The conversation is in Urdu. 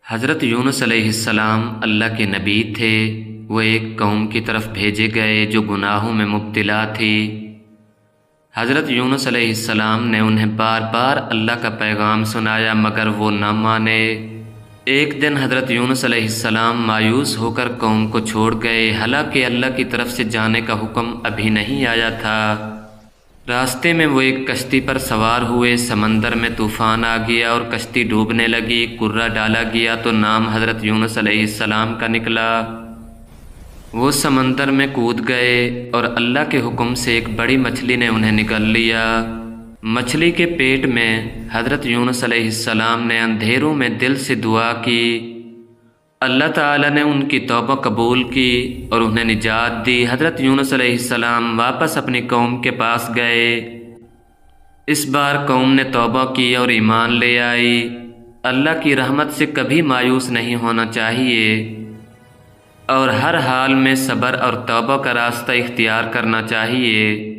حضرت یونس علیہ السلام اللہ کے نبی تھے۔ وہ ایک قوم کی طرف بھیجے گئے جو گناہوں میں مبتلا تھی۔ حضرت یونس علیہ السلام نے انہیں بار بار اللہ کا پیغام سنایا مگر وہ نہ مانے۔ ایک دن حضرت یونس علیہ السلام مایوس ہو کر قوم کو چھوڑ گئے، حالانکہ اللہ کی طرف سے جانے کا حکم ابھی نہیں آیا تھا۔ راستے میں وہ ایک کشتی پر سوار ہوئے، سمندر میں طوفان آ گیا اور کشتی ڈوبنے لگی۔ کرہ ڈالا گیا تو نام حضرت یونس علیہ السلام کا نکلا۔ وہ سمندر میں کود گئے اور اللہ کے حکم سے ایک بڑی مچھلی نے انہیں نگل لیا۔ مچھلی کے پیٹ میں حضرت یونس علیہ السلام نے اندھیروں میں دل سے دعا کی۔ اللہ تعالیٰ نے ان کی توبہ قبول کی اور انہیں نجات دی۔ حضرت یونس علیہ السلام واپس اپنی قوم کے پاس گئے۔ اس بار قوم نے توبہ کی اور ایمان لے آئی۔ اللہ کی رحمت سے کبھی مایوس نہیں ہونا چاہیے اور ہر حال میں صبر اور توبہ کا راستہ اختیار کرنا چاہیے۔